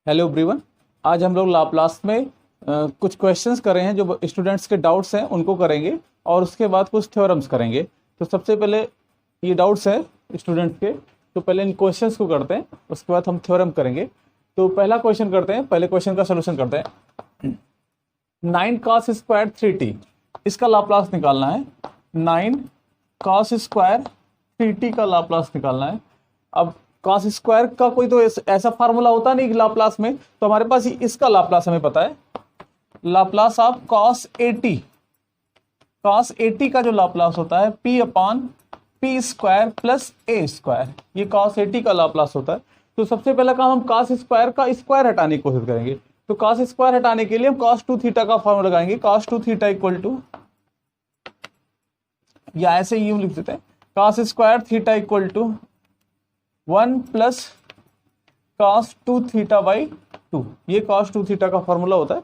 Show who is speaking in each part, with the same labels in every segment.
Speaker 1: Hello everyone. आज हम लोग लाप्लास में कुछ क्वेश्चंस कर रहे हैं जो स्टूडेंट्स के डाउट्स हैं उनको करेंगे और उसके बाद कुछ थ्योरम्स करेंगे। तो सबसे पहले ये डाउट्स हैं स्टूडेंट्स के, तो पहले इन क्वेश्चंस को करते हैं, उसके बाद हम थ्योरम करेंगे। तो पहला क्वेश्चन करते हैं, पहले क्वेश्चन का सोल्यूशन करते हैं। 9 cos स्क्वायर 3t, इसका लाप्लास निकालना है। 9 cos स्क्वायर 3t का लाप्लास निकालना है। अब cos स्क्वायर का कोई तो ऐसा फार्मूला होता नहीं कि लाप्लास में, तो हमारे पास इसका लाप्लास हमें पता है, लाप्लास ऑफ cos 80। cos 80 का जो लाप्लास होता है p upon p square plus a square, ये cos 80 का लाप्लास होता है। तो सबसे पहला काम हम cos स्क्वायर का स्क्वायर हटाने की कोशिश करेंगे। तो cos स्क्वायर हटाने के लिए हम cos 2 थीटा का फॉर्मूला लगाएंगे। cos 2 थीटा इक्वल टू, या ऐसे यूं लिख देते हैं, cos square theta equal to 1 plus cos 2 theta by 2, ये cos 2 थीटा का फॉर्मूला होता है।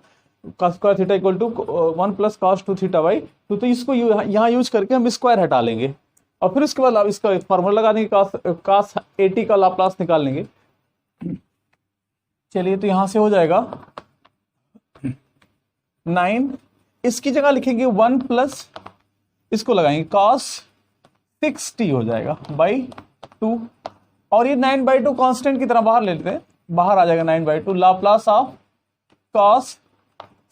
Speaker 1: cos square theta equal to 1 plus cos 2 theta by 2। तो इसको यहाँ यूज करके हम स्क्वायर हटा लेंगे और फिर उसके बाद इसका फॉर्मूला लगा देंगे, cos 80 का लाप्लास निकाल लेंगे। चलिए, तो यहां से हो जाएगा 9, इसकी जगह लिखेंगे 1 प्लस, इसको लगाएंगे cos 6t हो जाएगा बाई 2, और ये 9/2 कांस्टेंट की तरह बाहर ले लेते हैं, बाहर आ जाएगा 9/2, लाप्लास ऑफ cos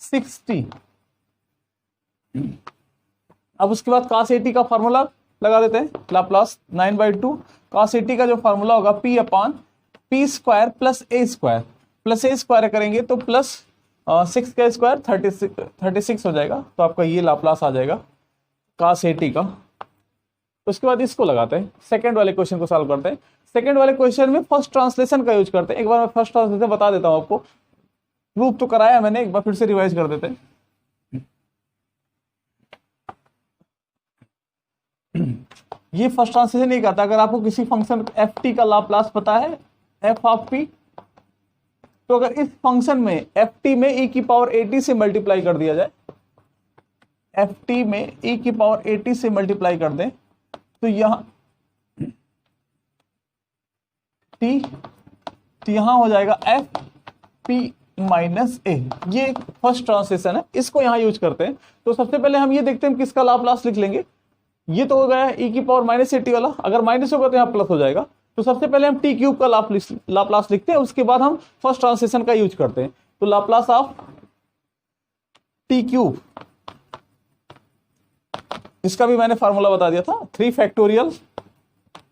Speaker 1: 6t। अब उसके बाद cos 80 का फॉर्मूला लगा देते हैं, लाप्लास 9/2 cos 80 का जो फॉर्मूला होगा p upon p square plus a square, plus a square करेंगे तो प्लस 6 का स्क्वायर 36 हो जाएगा। तो आपका ये लाप्लास आ जाएगा cos 80 का। उसके बाद इसको लगाते हैं, सेकंड वाले क्वेश्चन को सॉल्व करते हैं। सेकंड वाले क्वेश्चन में फर्स्ट ट्रांसलेशन का यूज करते हैं। एक बार मैं फर्स्ट ट्रांसलेशन बता देता हूं आपको, प्रूफ तो कराया मैंने, एक बार फिर से रिवाइज कर देते हैं। ये फर्स्ट ट्रांसलेशन नहीं करता। अगर आपको किसी फंक्शन एफ टी का लाप्लास पता है, एफ ऑफ पी, तो अगर इस फंक्शन में एफ टी में e की पावर 80 से मल्टीप्लाई कर दिया जाए, एफ टी में e की पावर 80 से मल्टीप्लाई कर दें, तो यहां टी, तो यहां हो जाएगा एफ पी माइनस ए। ये फर्स्ट ट्रांसलेशन है, इसको यहां यूज करते हैं। तो सबसे पहले हम ये देखते हैं हम किसका लाप्लास लिख लेंगे। ये तो हो गया e की पावर माइनस 80 वाला, अगर माइनस होगा तो यहाँ प्लस हो जाएगा। तो सबसे पहले हम टी क्यूब का लाप्लास लिखते हैं, उसके बाद हम फर्स्ट ट्रांसलेशन का यूज करते हैं। तो लाप्लास ऑफ टी क्यूब, इसका भी मैंने फार्मूला बता दिया था, 3 factorial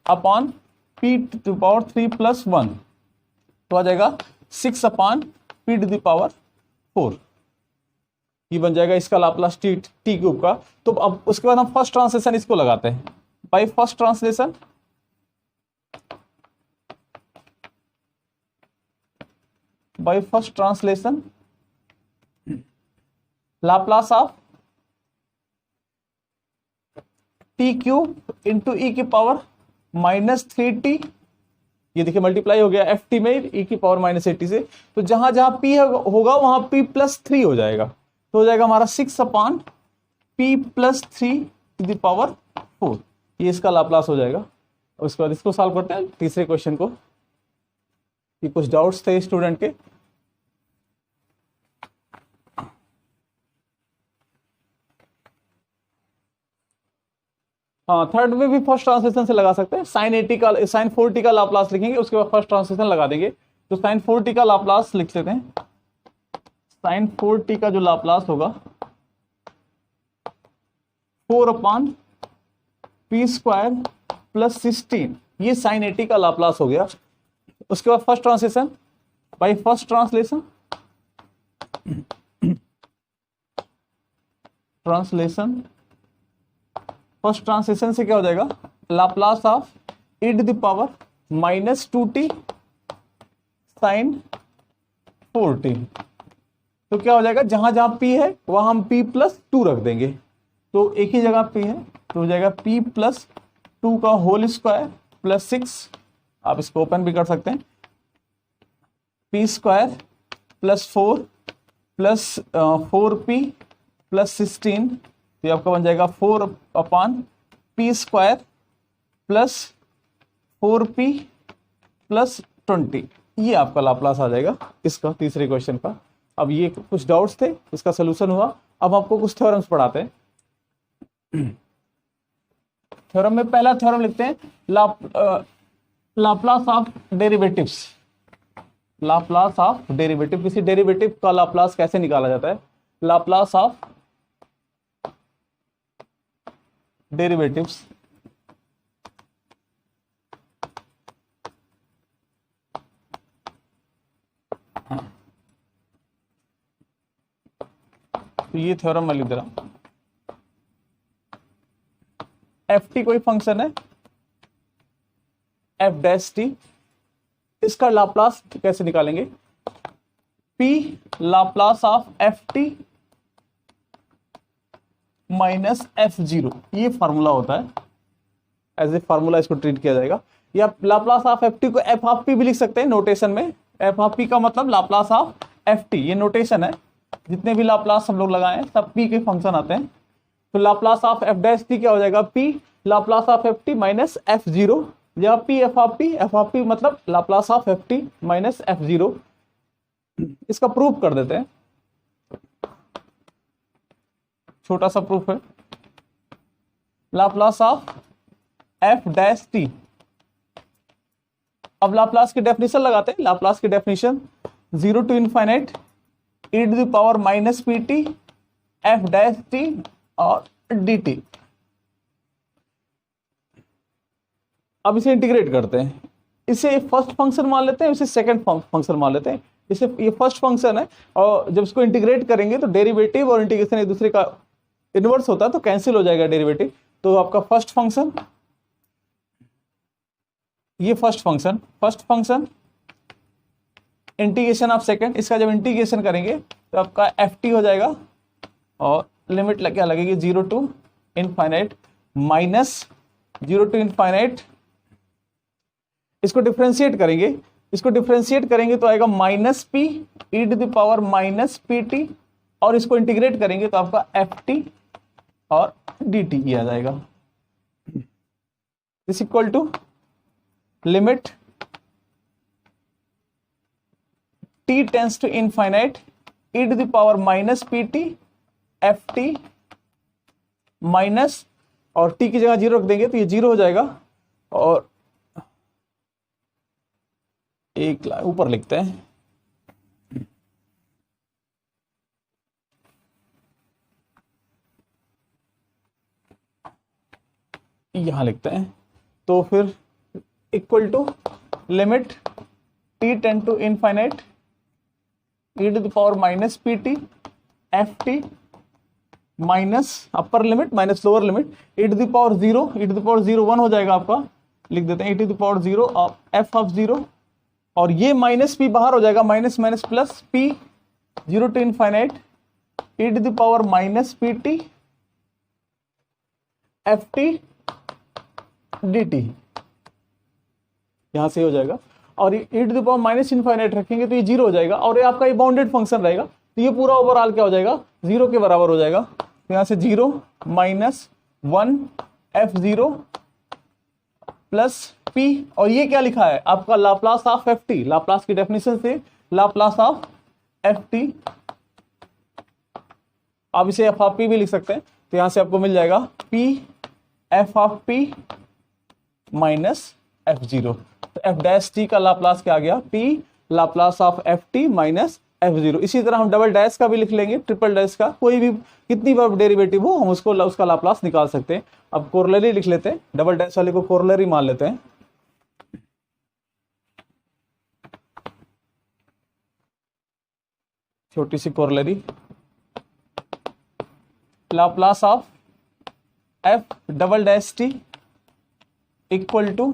Speaker 1: upon P to power 3 plus 1, तो आ जाएगा 6 upon P to the power 4। ये बन जाएगा इसका लाप्लास टी क्यूब का। तो अब उसके बाद हम फर्स्ट ट्रांसलेशन इसको लगाते हैं, by first translation Laplace of t cube into e की पावर माइनस 3t, ये देखिए मल्टीप्लाई हो गया एफ टी में ई की पावर माइनस 80 से। तो जहां जहां p होगा वहां p प्लस 3 हो जाएगा, तो हो जाएगा हमारा 6 upon p plus 3 to the power 4। ये इसका लाप्लास हो जाएगा। उसके बाद इसको सॉल्व करते हैं तीसरे क्वेश्चन को। ये कुछ डाउट्स थे स्टूडेंट के। हाँ, थर्ड में भी फर्स्ट ट्रांसलेशन से लगा सकते हैं। साइन 4t का लाप्लास लिखेंगे, उसके बाद फर्स्ट ट्रांसलेशन लगा देंगे। तो साइन 4t का लाप्लास लिख लेते हैं। साइन 4t का जो लाप्लास होगा 4 अपॉन पी स्क्वायर प्लस 16, ये साइन 80 का लाप्लास हो गया। उसके बाद first translation, by first translation first translation से क्या हो जाएगा, Laplace of e to the power minus 2t sine 4t। तो क्या हो जाएगा, जहां जहां p है वहां हम p प्लस 2 रख देंगे, तो एक ही जगह p है, तो हो जाएगा p प्लस 2 का होल स्क्वायर प्लस 6, आप इसको ओपन भी कर सकते हैं, p square plus 4 plus 4p plus 16, तो आपका बन जाएगा 4 upon P square plus 4p plus 20। ये आपका लाप्लास आ जाएगा इसका, तीसरे क्वेश्चन का। अब ये कुछ डाउट्स थे, इसका सोल्यूशन हुआ। अब आपको कुछ थ्योरम्स पढ़ाते हैं। थ्योरम में पहला थ्योरम लिखते हैं, Laplace of derivatives. Laplace of derivative, किसी डेरिवेटिव का लाप्लास कैसे निकाला जाता है? लाप्लास ऑफ डेरिवेटिव्स तो ये थ्योरम मैं लिख दे रहा हूं। एफ टी कोई फंक्शन है, एफ डैश टी, इसका लाप्लास कैसे निकालेंगे? P Laplace of F T minus F zero, ये फॉर्मूला होता है। एज ए फॉर्मूला इसको ट्रीट किया जाएगा। या लाप्लास ऑफ एफ टी को एफ ऑफ पी भी लिख सकते हैं नोटेशन में। एफ ऑफ पी का मतलब लाप्लास ऑफ एफ टी, ये नोटेशन है। जितने भी लाप्लास हम लोग लगाए हैं सब पी के फंक्शन आते हैं। तो Laplace of F dash T क्या हो जाएगा? P Laplace of F T minus F zero, या पी एफ ऑफ पी मतलब Laplace of F T minus F zero. इसका प्रूफ कर देते हैं, छोटा सा प्रूफ है। Laplace of F dash T, अब लाप्लास की डेफिनेशन लगाते हैं। लाप्लास की definition 0 to infinite e to the power minus P T F dash T और डी टी। अब इसे इंटीग्रेट करते हैं, इसे फर्स्ट फंक्शन मान लेते हैं, इसे सेकंड फंक्शन मान लेते हैं। इसे ये फर्स्ट फंक्शन है, और जब इसको इंटीग्रेट करेंगे तो डेरिवेटिव और इंटीग्रेशन एक दूसरे का इनवर्स होता है, तो कैंसिल हो जाएगा डेरिवेटिव। तो आपका फर्स्ट फंक्शन, ये first function integration of second, इसका जब इंटीग्रेशन करेंगे तो आपका एफ टी हो जाएगा, और लिमिट क्या लगेगी? 0 to infinite minus 0 to infinite. इसको डिफरेंशिएट करेंगे तो आएगा minus P E to the power minus P T, और इसको इंटीग्रेट करेंगे तो आपका एफ टी और डी टी आ जाएगा। इस equal to limit t tends to infinite e to the power minus P T F T minus, और t की जगह 0 रख देंगे तो ये 0 हो जाएगा। और एक ऊपर लिखते हैं, यहां लिखते हैं। तो फिर equal to limit t tend to infinite e to the power minus P T F T minus upper limit minus lower limit e to the power 0, e to the power 0 1 हो जाएगा आपका, लिख देते हैं e टू द पावर 0 और f of 0, और ये minus p बाहर हो जाएगा, minus minus plus p 0 to infinite e to the power minus P T F T D T, यहां से हो जाएगा। और e to the power minus infinite रखेंगे तो ये 0 हो जाएगा, और ये आपका ये बाउंडेड फंक्शन रहेगा, तो ये पूरा ओवरऑल क्या हो जाएगा? 0 के बराबर हो जाएगा। तो यहां से 0 माइनस 1 एफ 0 प्लस p, और ये क्या लिखा है आपका? Laplace of F T. Laplace की डेफिनेशन से लाप्लास ऑफ एफ टी, आप इसे एफ ऑफ पी भी लिख सकते हैं। तो यहां से आपको मिल जाएगा p F of P minus F zero. तो एफ डैश टी का लाप्लास क्या आ गया? p Laplace of F T minus F zero. इसी तरह हम डबल डैश का भी लिख लेंगे, ट्रिपल डैश का, कोई भी कितनी बार डेरिवेटिव हो हम उसका लाप्लास निकाल सकते हैं। अब कोरोलरी लिख लेते हैं, डबल डैश वाले को कोरोलरी मान लेते हैं। छोटी सी corollary, Laplace of f double dash t equal to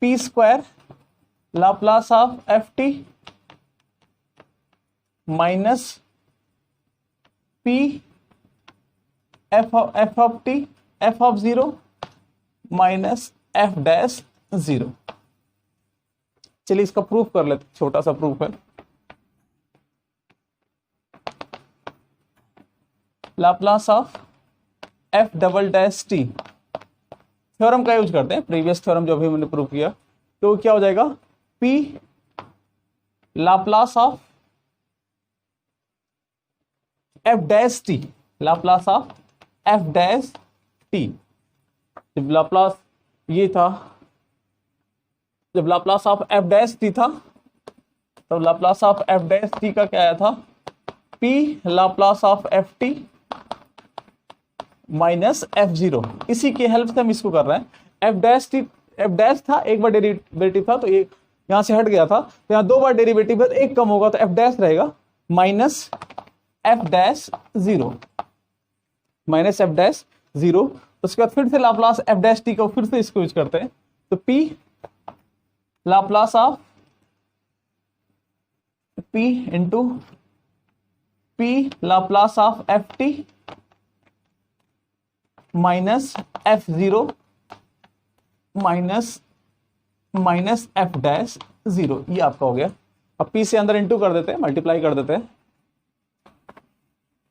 Speaker 1: p square Laplace of F T minus p F of T F of 0 minus F dash 0। चलिए इसका प्रूफ कर लेते, छोटा सा प्रूफ है। Laplace of f double dash T, theorem का use करते हैं, प्रीवियस थ्योरम जो अभी मैंने प्रूव किया। तो क्या हो जाएगा? P Laplace of F dash T, Laplace of F dash T. जब लाप्लास ये था, जब Laplace of F dash T था, तब Laplace of F dash T का क्या आया था, P Laplace of F T minus F zero. इसी के हेल्प से हम इसको कर रहे हैं। F dash T, F dash था, एक बार डेरिवेटिव था तो एक यहां से हट गया था, तो यहां दो बार डेरिवेटिव है तो एक कम होगा तो एफ डैश रहेगा minus F dash zero, minus F dash zero. उसके बाद फिर से लाप्लास एफ डैश टी को फिर से इसको यूज करते हैं, तो P Laplace of P into P Laplace of F T minus F zero minus minus F dash zero, ये आपका हो गया। अब पी से अंदर इंटू कर देते हैं, मल्टीप्लाई कर देते हैं,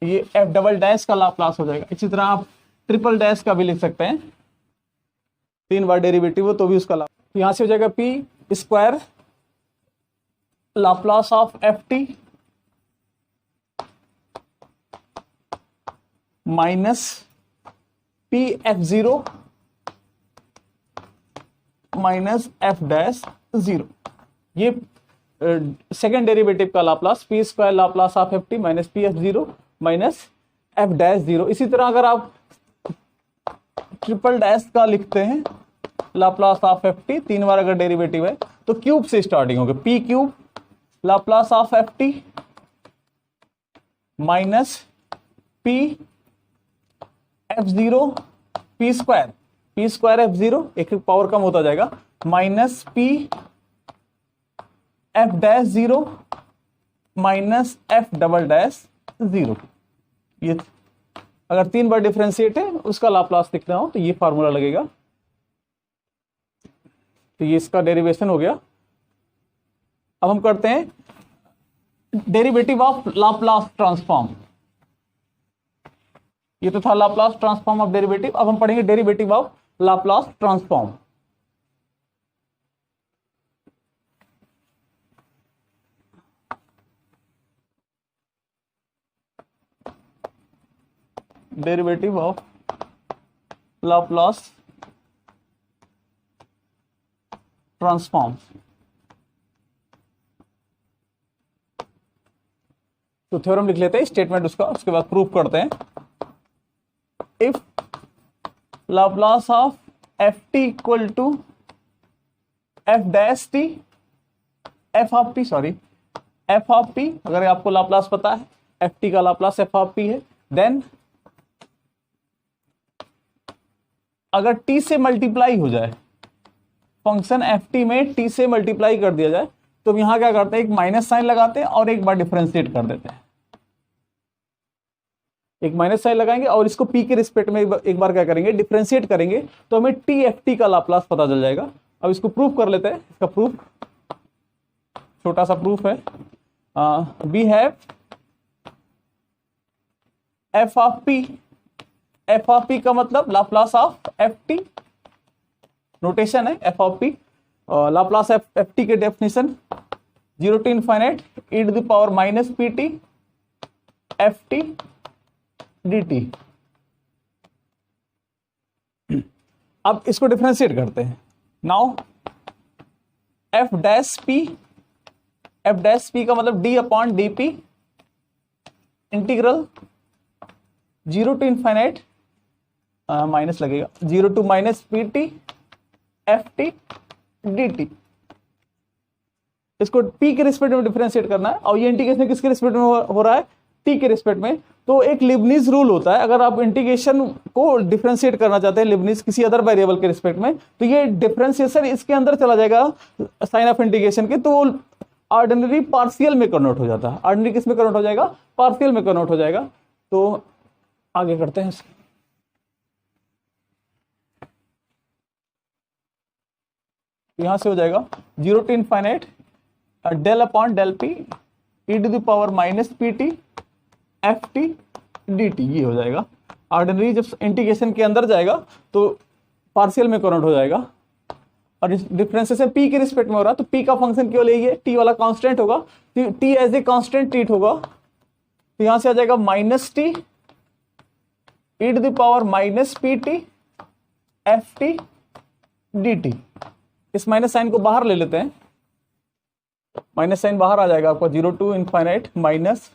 Speaker 1: ये एफ डबल डैश का लाप्लास हो जाएगा। इसी तरह आप ट्रिपल डैश का भी लिख सकते हैं, तीन बार डेरिवेटिव हो तो भी उसका लाप्लास। यहां से हो जाएगा P square Laplace of F T minus p F zero minus F dash zero. ये सेकेंड डेरिवेटिव का Laplace, P square Laplace of F T minus p F zero minus F dash zero. इसी तरह अगर आप triple dash का लिखते हैं, Laplace of F T, तीन बार अगर डेरिवेटिव है तो क्यूब से स्टार्टिंग होगी, P cube Laplace of F T minus p F zero, P square F zero, एक पावर कम होता जाएगा, minus p f dash zero minus F double dash zero. ये अगर तीन बार डिफरेंशिएट है उसका लाप्लास लिखना हो तो ये फार्मूला लगेगा। तो ये इसका डेरिवेशन हो गया। अब हम करते हैं डेरिवेटिव ऑफ लाप्लास ट्रांसफॉर्म। ये तो था लाप्लास ट्रांसफॉर्म ऑफ डेरिवेटिव, अब हम पढ़ेंगे derivative of Laplace transform. Derivative of Laplace transform. तो थ्योरम लिख लेते हैं, स्टेटमेंट उसका, उसके बाद प्रूफ करते हैं। If Laplace of F T equal to F dash T, F of T, sorry F of T, अगर आपको लाप्लास पता है एफ टी का लाप्लास एफ ऑफ टी है, देन अगर टी से मल्टीप्लाई हो जाए, फंक्शन एफ टी में टी से मल्टीप्लाई कर दिया जाए, तो यहां क्या करते हैं, एक माइनस साइन लगाते हैं और एक बार डिफरेंशिएट कर देते हैं। एक माइनस साइन लगाएंगे और इसको पी के रिस्पेक्ट में एक बार क्या करेंगे, डिफरेंशिएट करेंगे, तो हमें टी एफ टी का लाप्लास पता चल जाएगा। अब इसको प्रूफ कर लेते हैं। इसका प्रूफ, छोटा सा प्रूफ है। We have f of p, F of p का मतलब Laplace of F t, notation है f of p, Laplace f t के definition 0 to infinite e to the power minus P T F T D t. अब इसको differentiate करते हैं। Now f dash p, f dash p का मतलब d upon D p integral 0 to infinite, minus लगेगा, 0 to minus P T F T D T. इसको P के respect में डिफरेंशिएट करना है और ये इंटीग्रेशन किसके रिस्पेक्ट में हो रहा है, टी के रिस्पेक्ट में। तो एक लिबनीज रूल होता है, अगर आप इंटीग्रेशन को डिफरेंशिएट करना चाहते हैं लिबनीज किसी अदर वेरिएबल के रिस्पेक्ट में, तो ये डिफरेंशिएशन इसके अंदर चला जाएगा साइन ऑफ इंटीग्रेशन के, तो ऑर्डिनरी पार्शियल में कन्वर्ट हो जाता है। ऑर्डिनरी किस में कन्वर्ट हो जाएगा, पार्शियल में कन्वर्ट हो जाएगा। तो आगे करते हैं। यहां से हो जाएगा 0 to infinite del upon del P E to the power minus P T F T D T, ये हो जाएगा। ऑर्डिनरी जब इंटीग्रेशन के अंदर जाएगा तो पार्शियल में कन्वर्ट हो जाएगा। और डिफरेंशिएशन p के रिस्पेक्ट में हो रहा है, तो p का फंक्शन केवल यही है, t वाला कांस्टेंट होगा, तो t as a constant treat होगा, तो यहां से आ जाएगा minus T e to the power minus P T F T D T. इस माइनस साइन को बाहर ले लेते हैं, माइनस साइन बाहर आ जाएगा आपका, 0 to infinite minus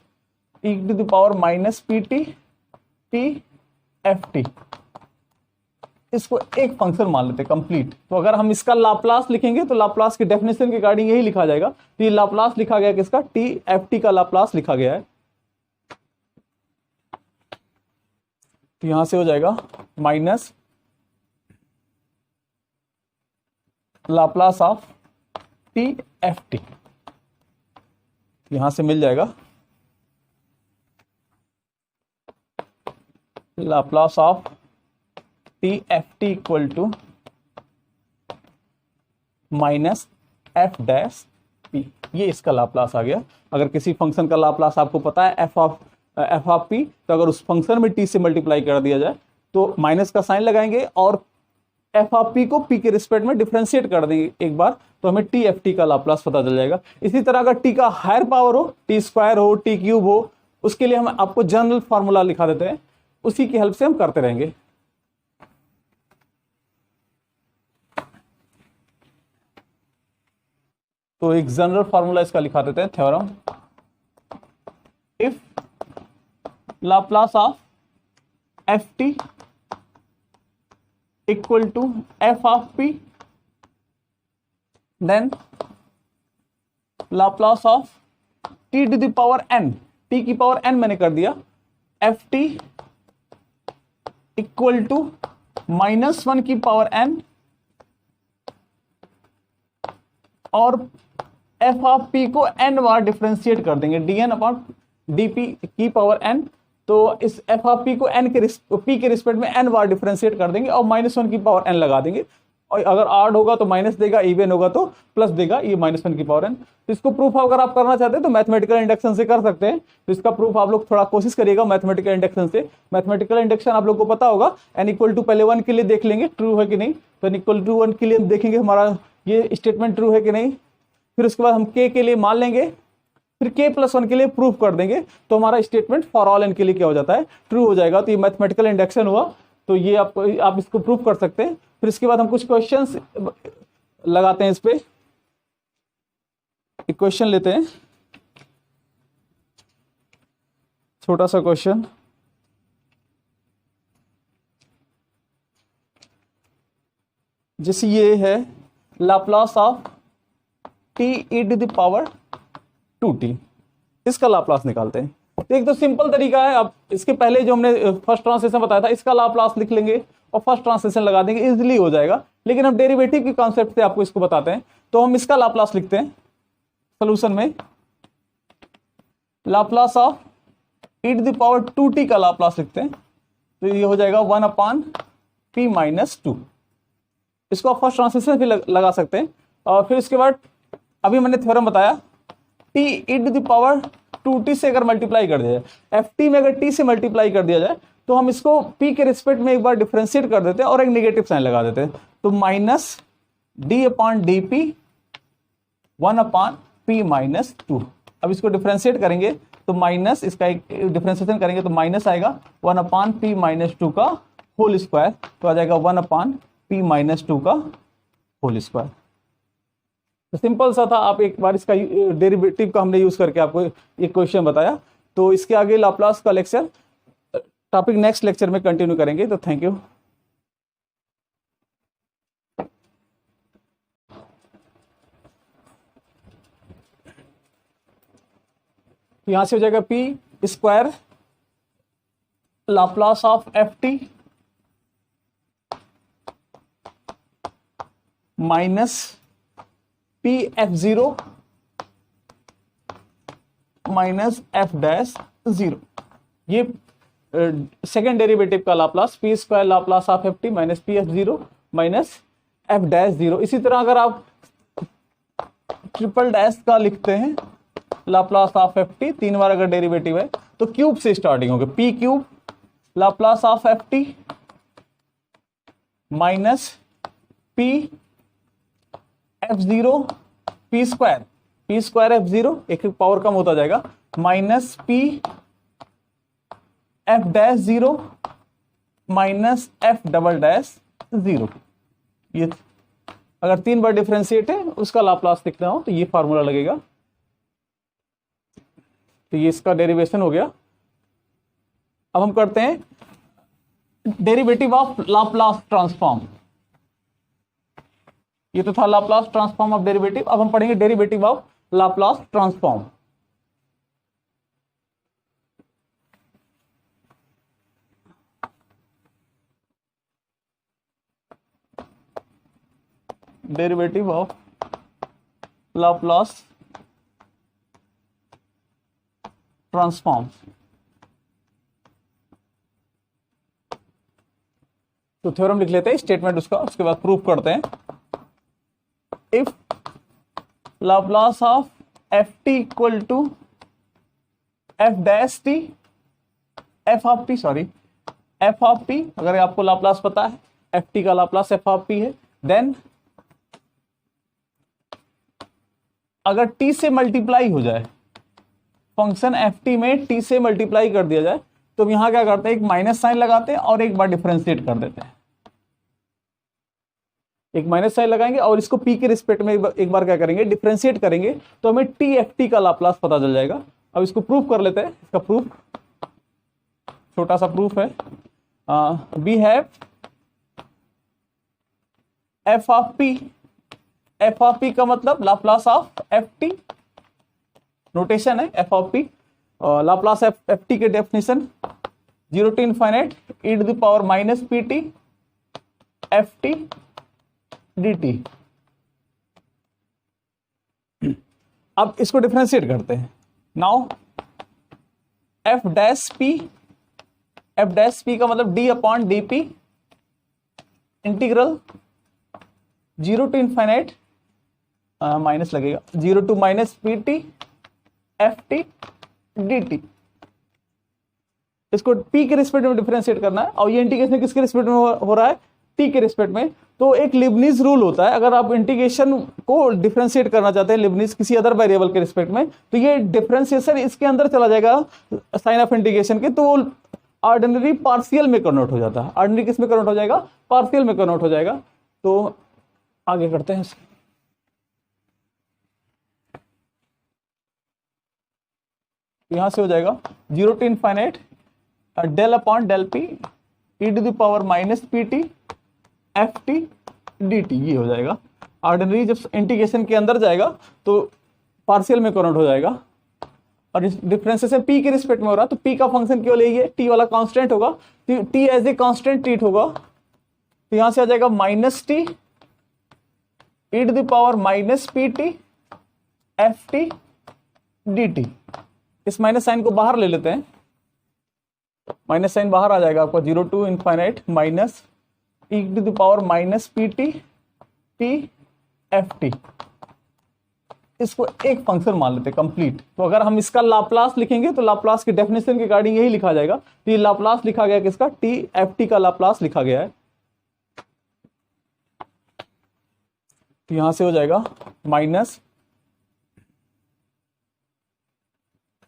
Speaker 1: e to the power minus P T T F T. इसको एक फंक्शन मान लेते हैं कंप्लीट। तो अगर हम इसका लाप्लास लिखेंगे तो लाप्लास की डेफिनेशन के अकॉर्डिंग यही लिखा जाएगा। तो ये लाप्लास लिखा गया किसका, टी एफ टी का लाप्लास लिखा गया है। तो यहां से हो जाएगा minus Laplace of T F T, यहां से मिल जाएगा Laplace of T F T equal to minus F dash P. ये इसका लाप्लास आ गया। अगर किसी फंक्शन का लाप्लास आपको पता है एफ ऑफ पी, तो अगर उस फंक्शन में टी से मल्टीप्लाई कर दिया जाए तो माइनस का साइन लगाएंगे और एफ ऑफ पी को पी के रिस्पेक्ट में डिफरेंशिएट कर देंगे एक बार, तो हमें टी एफ टी का लाप्लास पता चल जाएगा। इसी तरह अगर टी का हायर पावर हो, टी स्क्वायर हो, टी क्यूब हो, उसके लिए हम आपको जनरल फॉर्मूला लिखा देते हैं, उसी की हेल्प से हम करते रहेंगे। तो एक जनरल फॉर्मूला इसका लिखा देते हैं, theorem if Laplace of F T equal to F of P, then Laplace of T to the power N, T की पावर एन मैंने कर दिया, एफ टी इक्वल टू -1 की पावर एन और एफ ऑफ पी को N बार differentiate कर देंगे, D N upon D P की पावर एन। तो इस एफ ऑफ पी को एन के पी के रिस्पेक्ट में एन बार डिफरेंशिएट कर देंगे और -1 की पावर एन लगा देंगे, और अगर ऑड होगा तो माइनस देगा, इवन होगा तो प्लस देगा, ये -1 की पावर एन। तो इसको प्रूफ अगर आप करना चाहते हैं तो मैथमेटिकल इंडक्शन से कर सकते हैं। तो इसका प्रूफ आप लोग थोड़ा कोशिश करिएगा मैथमेटिकल इंडक्शन से। मैथमेटिकल इंडक्शन आप लोग को पता होगा, एन इक्वल टू पहले 1 के लिए देख लेंगे ट्रू है कि नहीं, तो एन इक्वल टू 1 के लिए देखेंगे हमारा ये स्टेटमेंट ट्रू है कि नहीं, फिर उसके बाद हम के लिए मान लेंगे, फिर k+1 के लिए प्रूफ कर देंगे, तो हमारा स्टेटमेंट फॉर ऑल एन के लिए क्या हो जाता है, ट्रू हो जाएगा। तो ये मैथमेटिकल इंडक्शन हुआ, तो ये आप इसको प्रूफ कर सकते हैं। फिर इसके बाद हम कुछ क्वेश्चंस लगाते हैं, इस पे एक क्वेश्चन लेते हैं, छोटा सा क्वेश्चन। जैसे ये है Laplace of T E to the power 2t, इसका लाप्लास निकालते हैं। तो एक तो सिंपल तरीका है, अब इसके पहले जो हमने फर्स्ट ट्रांसलेशन बताया था, इसका लाप्लास लिख लेंगे और फर्स्ट ट्रांसलेशन लगा देंगे, इजीली हो जाएगा। लेकिन हम डेरिवेटिव के कॉन्सेप्ट से आपको इसको बताते हैं, तो हम इसका लाप्लास लिखते हैं सोल्यूशन में, Laplace of E to the power 2t का लाप्लास लिखते हैं, तो ये हो जाएगा 1/p-2। इसको आप फर्स्ट ट्रांसलेशन भी लगा सकते हैं। और फिर इसके बाद अभी मैंने थ्योरम बताया, T E to the power 2t से अगर मल्टीप्लाई कर दिया जाए, एफ टी में अगर टी से मल्टीप्लाई कर दिया जाए, तो हम इसको p के रिस्पेक्ट में एक बार डिफरेंशिएट कर देते हैं और एक नेगेटिव साइन लगा देते हैं, तो -d/dp 1/p-2। अब इसको डिफरेंशिएट करेंगे तो माइनस, इसका एक डिफरेंशिएशन करेंगे तो माइनस आएगा 1/p-2 का होल स्क्वायर, तो आ जाएगा 1/p-2 का होल स्क्वायर। तो सिंपल सा था, आप एक बार इसका डेरिवेटिव का हमने यूज करके आपको एक क्वेश्चन बताया। तो इसके आगे लाप्लास का लेक्चर टॉपिक नेक्स्ट लेक्चर में कंटिन्यू करेंगे। तो थैंक यू। यहां से हो जाएगा P square Laplace of F T minus p F zero minus F dash zero, ये सेकेंड डेरिवेटिव का Laplace, P square Laplace of F T minus p F zero minus F dash zero. इसी तरह अगर आप triple dash का लिखते हैं Laplace of F T, 3 बार अगर डेरिवेटिव है तो क्यूब से स्टार्टिंग होगी, P cube Laplace of F T minus P f0 p square f0 एक पावर कम होता जाएगा, minus p f dash 0 minus f double dash 0। ये अगर 3 बार डिफरेंशिएट है उसका लाप्लास लिखना हो तो ये फार्मूला लगेगा। तो ये इसका डेरिवेशन हो गया। अब हम करते हैं डेरिवेटिव ऑफ लाप्लास ट्रांसफॉर्म। ये तो था लाप्लास ट्रांसफॉर्म ऑफ डेरिवेटिव, अब हम पढ़ेंगे derivative of Laplace transform. Derivative of Laplace transform. तो थ्योरम लिख लेते हैं, स्टेटमेंट उसका, उसके बाद प्रूफ करते हैं। If Laplace of F T equal to F dash T, F of T, अगर आपको लाप्लास पता है एफ टी का लाप्लास एफ ऑफ टी है, देन अगर टी से मल्टीप्लाई हो जाए, फंक्शन एफ टी में टी से मल्टीप्लाई कर दिया जाए, तो यहां क्या करते हैं, एक माइनस साइन लगाते हैं और एक बार डिफरेंशिएट कर देते हैं। एक माइनस साइन लगाएंगे और इसको पी के रिस्पेक्ट में एक बार क्या करेंगे, डिफरेंशिएट करेंगे, तो हमें टी एफ टी का लाप्लास पता चल जाएगा। अब इसको प्रूफ कर लेते हैं। इसका प्रूफ, छोटा सा प्रूफ है। We have f of p का मतलब Laplace of F t, notation है f of p. Laplace f t के definition 0 to infinite e to the power minus P T F T D t. अब इसको differentiate करते हैं। Now f dash p का मतलब d upon D p integral 0 to infinite, minus लगेगा, 0 to minus P T F T D T. इसको p के respect में डिफरेंशिएट करना है, और ये इंटीग्रेशन किसके रिस्पेक्ट में हो रहा है, t के रिस्पेक्ट में। तो एक लिबनीज रूल होता है, अगर आप इंटीग्रेशन को डिफरेंशिएट करना चाहते हैं लिबनीज किसी अदर वेरिएबल के रिस्पेक्ट में, तो ये डिफरेंशिएशन इसके अंदर चला जाएगा साइन ऑफ इंटीग्रेशन के, तो वो ऑर्डिनरी पार्शियल में कन्वर्ट हो जाता है। ऑर्डिनरी किस में कन्वर्ट हो जाएगा, पार्शियल में कन्वर्ट हो जाएगा। तो आगे करते हैं। यहां से हो जाएगा 0 to infinite del upon del P E to the power minus P T F T D T, ये हो जाएगा। ऑर्डिनरी जब इंटीग्रेशन के अंदर जाएगा तो पार्शियल में कन्वर्ट हो जाएगा, और इस डिफरेंशिएशन p के रिस्पेक्ट में हो रहा है, तो p का फंक्शन केवल यही है, t वाला कांस्टेंट होगा, t as a constant treat होगा। तो यहां से आ जाएगा minus T E to the power minus P T F T D T. इस माइनस साइन को बाहर ले लेते हैं, माइनस साइन बाहर आ जाएगा आपका, 0 to infinite minus e to the power minus P T T F T. इसको एक फंक्शन मान लेते हैं कंप्लीट। तो अगर हम इसका लाप्लास लिखेंगे तो लाप्लास की डेफिनेशन के अकॉर्डिंग यही लिखा जाएगा। तो ये लाप्लास लिखा गया किसका, टी एफ टी का लाप्लास लिखा गया है। तो यहां से हो जाएगा minus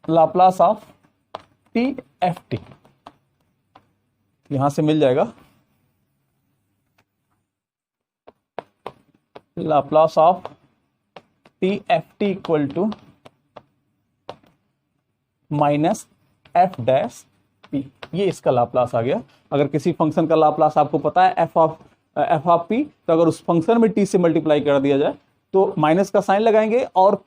Speaker 1: Laplace of T F T, यहां से मिल जाएगा Laplace of T F T equal to minus F dash P. ये इसका लाप्लास आ गया। अगर किसी फंक्शन का लाप्लास आपको पता है एफ ऑफ पी, तो अगर उस फंक्शन में टी से मल्टीप्लाई कर दिया जाए तो माइनस का साइन लगाएंगे और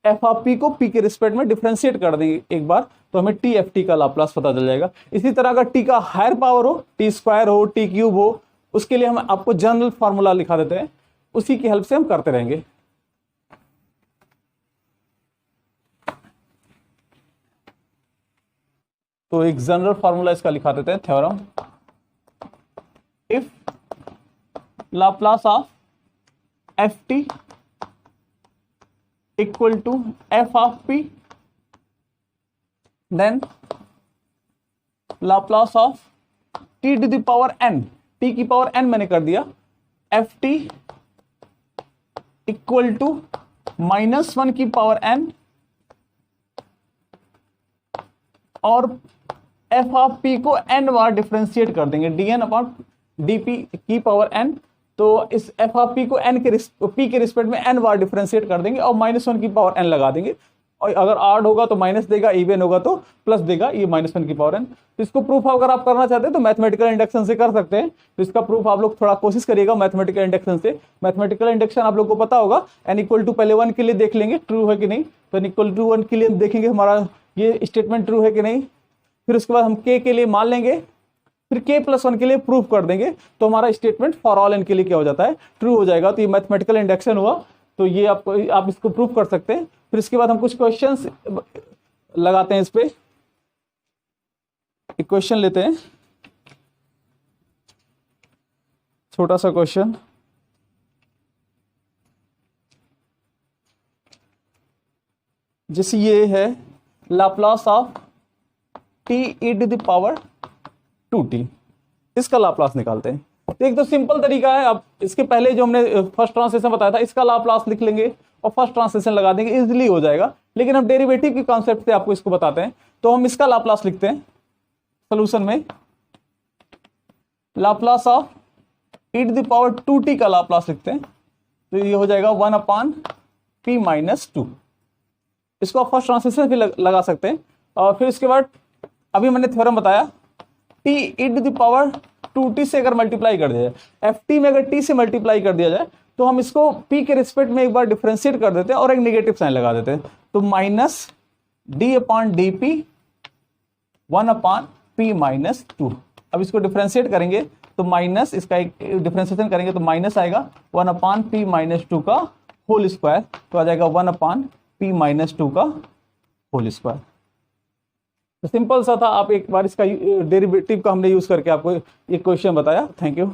Speaker 1: एफ ऑफ पी को पी के रिस्पेक्ट में डिफरेंशिएट कर देंगे एक बार, तो हमें टी एफ टी का लाप्लास पता चल जाएगा। इसी तरह अगर टी का हायर पावर हो, टी स्क्वायर हो, टी क्यूब हो, उसके लिए हम आपको जनरल फॉर्मूला लिखा देते हैं, उसी की हेल्प से हम करते रहेंगे। तो एक जनरल फॉर्मूला इसका लिखा देते हैं, theorem if Laplace of F T equal to F of P, then Laplace of T to the power N, T की पावर एन मैंने कर दिया, एफ टी इक्वल टू -1 की पावर n और एफ ऑफ पी को n बार differentiate कर देंगे, dn अपॉन dp की पावर n। तो इस एफ ऑफ पी को p के रिस्पेक्ट में n बार डिफ्रेंशिएट कर देंगे और -1 की पावर n लगा देंगे, और अगर ऑड होगा तो माइनस देगा, इवन होगा तो प्लस देगा, ये -1 की पावर n। तो इसको प्रूफ अगर आप करना चाहते हैं तो मैथमेटिकल इंडक्शन से कर सकते हैं। तो इसका प्रूफ आप लोग थोड़ा कोशिश करिएगा मैथमेटिकल इंडक्शन से। मैथमेटिकल इंडक्शन आप लोग को पता होगा, n इक्वल टू पहले 1 के लिए देख लेंगे ट्रू है कि नहीं, तो n इक्वल टू 1 के लिए देखेंगे हमारा ये स्टेटमेंट ट्रू है कि नहीं, फिर उसके बाद हम k के लिए मान लेंगे, फिर k+1 के लिए प्रूफ कर देंगे, तो हमारा स्टेटमेंट फॉर ऑल n के लिए क्या हो जाता है, ट्रू हो जाएगा। तो ये मैथमेटिकल इंडक्शन हुआ, तो ये आप इसको प्रूफ कर सकते हैं। फिर इसके बाद हम कुछ क्वेश्चंस लगाते हैं इस पे। एक क्वेश्चन लेते हैं, छोटा सा क्वेश्चन। जैसे ये है Laplace of t e to the power 2t, इसका लाप्लास निकालते हैं। तो एक तो सिंपल तरीका है, अब इसके पहले जो हमने फर्स्ट ट्रांसलेशन बताया था इसका लाप्लास लिख लेंगे और फर्स्ट ट्रांसलेशन लगा देंगे, इजीली हो जाएगा। लेकिन हम डेरिवेटिव के कॉन्सेप्ट से आपको इसको बताते हैं, तो हम इसका लाप्लास लिखते हैं सोल्यूशन में। Laplace of e to the power 2t का लाप्लास लिखते हैं, तो ये हो जाएगा 1/p-2। इसको आप फर्स्ट ट्रांसलेशन भी लगा सकते हैं। और फिर इसके बाद अभी मैंने थ्योरम बताया, t e to the power 2t से अगर मल्टीप्लाई कर दिया जाए, ft में अगर t से मल्टीप्लाई कर दिया जाए, तो हम इसको p के रिस्पेक्ट में एक बार डिफरेंशिएट कर देते हैं और एक नेगेटिव साइन लगा देते हैं, तो -d/dp 1/p-2। अब इसको डिफरेंशिएट करेंगे तो माइनस, इसका एक डिफरेंशिएशन करेंगे तो माइनस आएगा 1/p-2 का होल स्क्वायर, तो आ जाएगा 1/p-2 का होल स्क्वायर। तो सिंपल सा था, आप एक बार इसका डेरिवेटिव का हमने यूज करके आपको एक क्वेश्चन बताया। Thank you.